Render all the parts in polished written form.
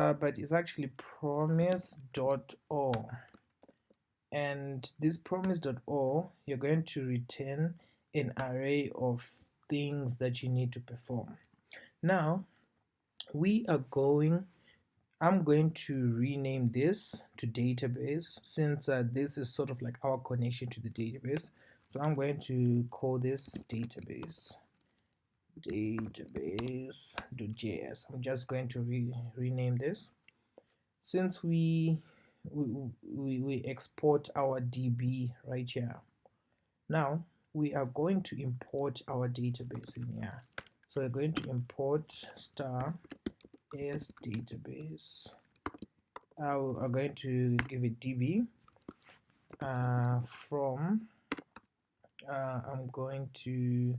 but it's actually promise.o, and this promise.o, you're going to return an array of things that you need to perform. Now we are going I'm going to rename this to database, since this is sort of like our connection to the database. So I'm going to call this database.js. I'm just going to rename this, since we export our DB right here. Now we are going to import our database in here. So we're going to import star as database. I'm going to give it DB from I'm going to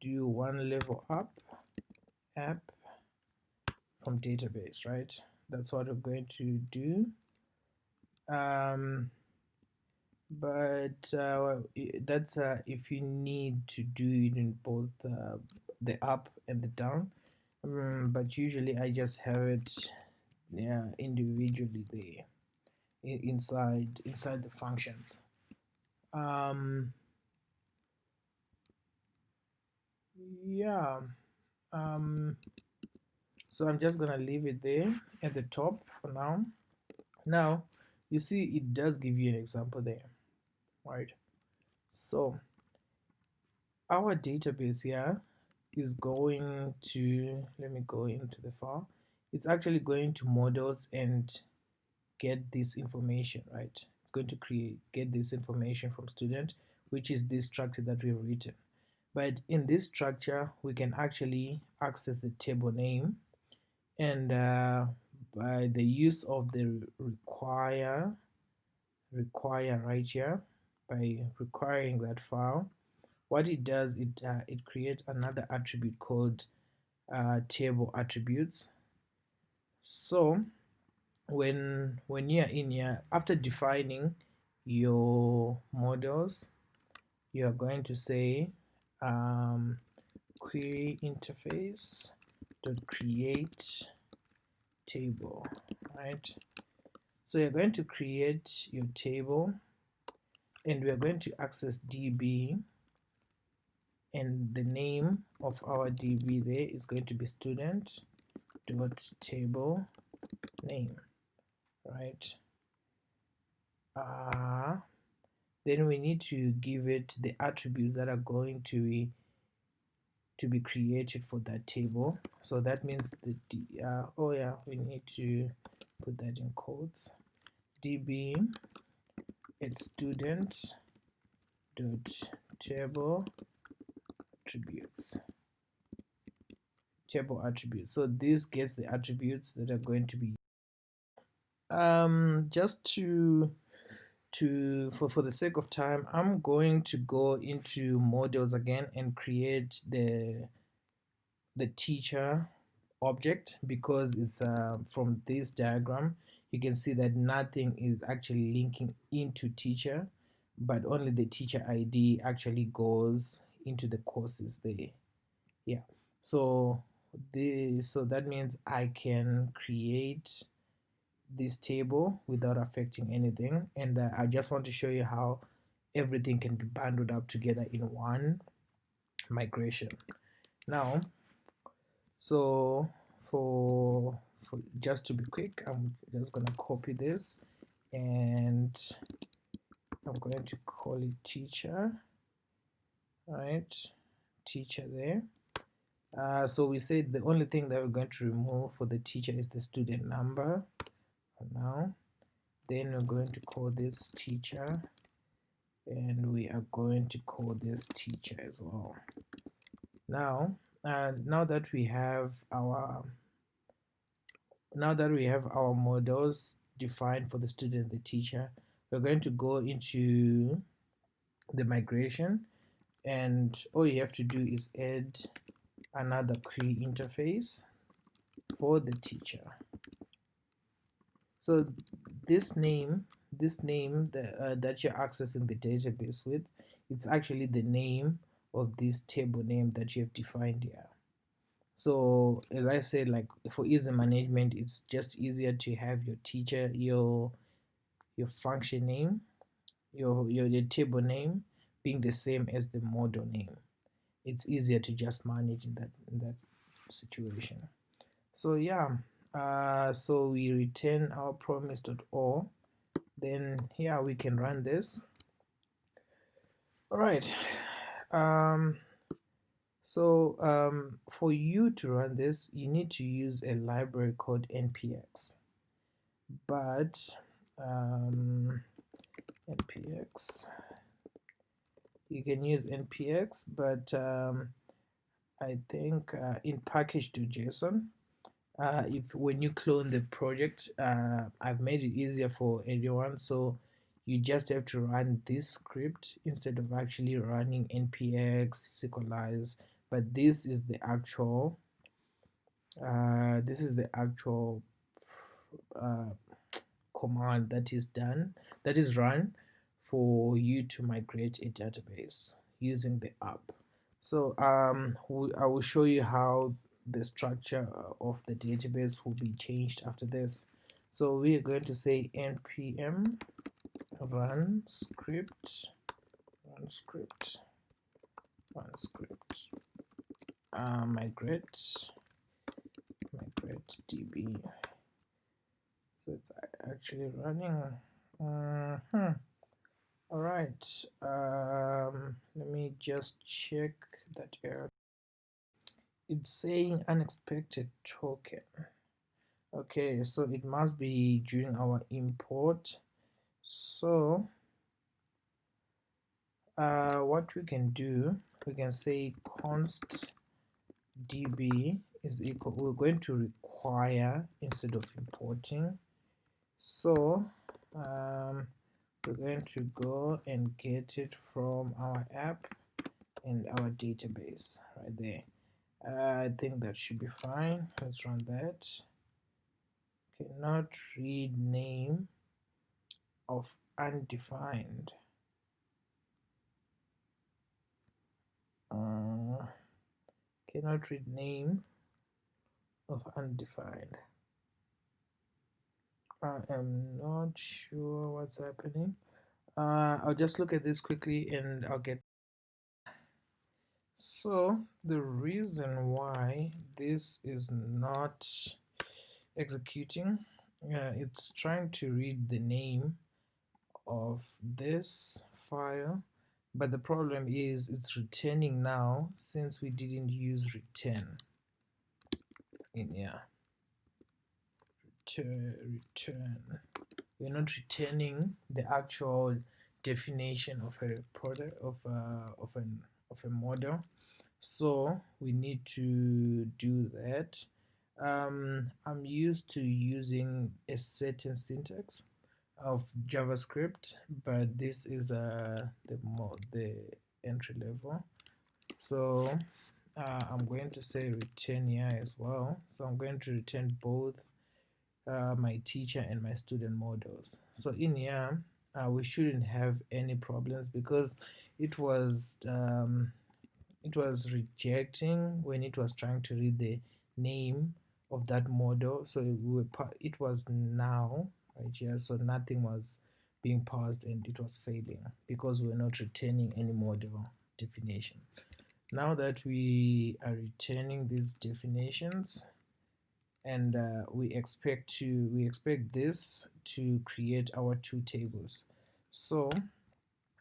do one level up app from database, right? That's what we're going to do. But that's if you need to do it in both the up and the down. But usually I just have it individually there inside the functions. Yeah. So I'm just gonna leave it there at the top for now. Now you see it does give you an example there, right? So our database here is going to, let me go into the file, it's actually going to models and get this information, right? It's going to get this information from student, which is this structure that we've written. But in this structure we can actually access the table name, and by the use of the require right here, by requiring that file, what it does, it creates another attribute called table attributes. So when you're in here, after defining your models, you're going to say query interface dot create table, right? So you're going to create your table, and we're going to access DB, and the name of our DB there is going to be student dot table name, right? Then we need to give it the attributes that are going to be created for that table. So that means the we need to put that in quotes. DB at student dot table attributes. So this gets the attributes that are going to be just for the sake of time, I'm going to go into models again and create the teacher object, because it's from this diagram you can see that nothing is actually linking into teacher, but only the teacher ID actually goes into the courses there. Yeah, so that means I can create this table without affecting anything, and I just want to show you how everything can be bundled up together in one migration. Now, so for just to be quick, I'm just gonna copy this, and I'm going to call it teacher, right? Teacher there. So we said the only thing that we're going to remove for the teacher is the student number for now. Then we're going to call this teacher, and we are going to call this teacher as well. Now that we have our models defined for the student and the teacher, we're going to go into the migration, and all you have to do is add another query interface for the teacher. So this name that you're accessing the database with, it's actually the name of this table name that you have defined here. So as I said, like for easy management, it's just easier to have your teacher, your function name, your table name being the same as the model name. It's easier to just manage in that situation. So yeah, so we return our promise.all. Then here we can run this. All right. Um, for you to run this, you need to use a library called npx. But npx, you can use npx, but I think in package.json, if when you clone the project, I've made it easier for everyone, so you just have to run this script instead of actually running npx sequelize. But this is the actual uh, command that is run for you to migrate a database using the app. So I will show you how the structure of the database will be changed after this. So we are going to say npm run script run script run script migrate db. So it's actually running. All right. Let me just check that error. It's saying unexpected token. Okay, so it must be during our import. So what we can do, we can say const db is equal, we're going to require instead of importing. So we're going to go and get it from our app and our database right there. I think that should be fine. Let's run that. Cannot read name of undefined. Cannot read name of undefined. I am not sure what's happening. I'll just look at this quickly and I'll get. So the reason why this is not executing, it's trying to read the name of this file, but the problem is it's returning now since we didn't use return in here. Return. We're not returning the actual definition of a product of a model, so we need to do that. I'm used to using a certain syntax of JavaScript, but this is the entry level. So I'm going to say return here as well. So I'm going to return both my teacher and my student models. So in here we shouldn't have any problems because it was rejecting when it was trying to read the name of that model. So it was now right here, so nothing was being paused and it was failing because we're not returning any model definition. Now that we are returning these definitions, and we expect this to create our two tables. So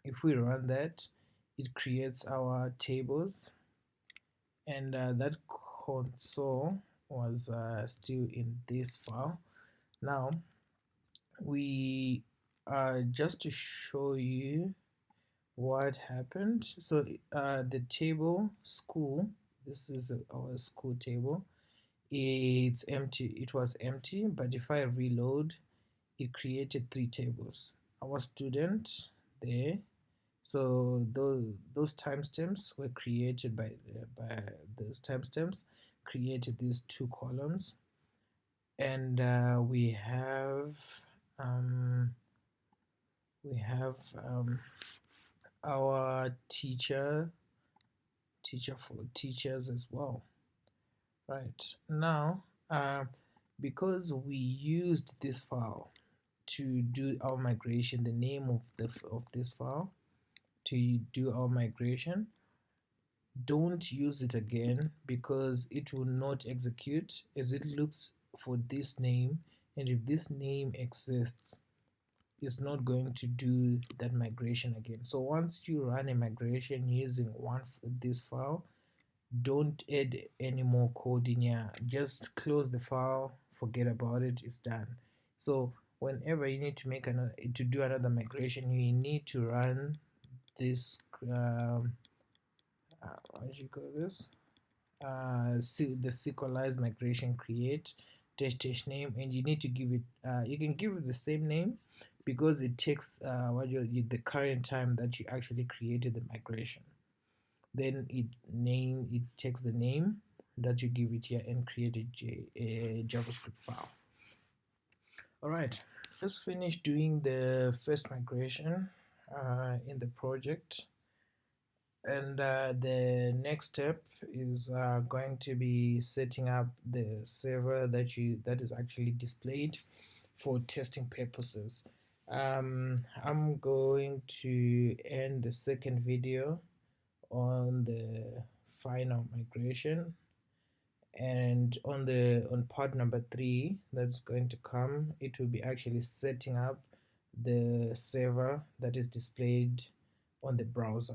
if we run that, it creates our tables, and that console was still in this file. Now we just to show you what happened. So the table school, this is our school table, it's empty. It was empty, but if I reload, it created three tables. Our student there, so those timestamps were created by those timestamps created these two columns, and we have our teacher for teachers as well. Right now, because we used this file to do our migration, the name of this file to do our migration, don't use it again because it will not execute as it looks for this name, and if this name exists, it's not going to do that migration again. So once you run a migration using this file, don't add any more code in here. Just close the file, forget about it, it's done. So whenever you need to do another migration, you need to run this what do you call this, the Sequelize migration create dash name, and you need to give it, you can give it the same name because it takes the current time that you actually created the migration. Then it takes the name that you give it here and create a JavaScript file. All right, just finish doing the first migration in the project, and the next step is going to be setting up the server that is actually displayed for testing purposes. I'm going to end the second video on the final migration, and on part number 3 that's going to come, it will be actually setting up the server that is displayed on the browser.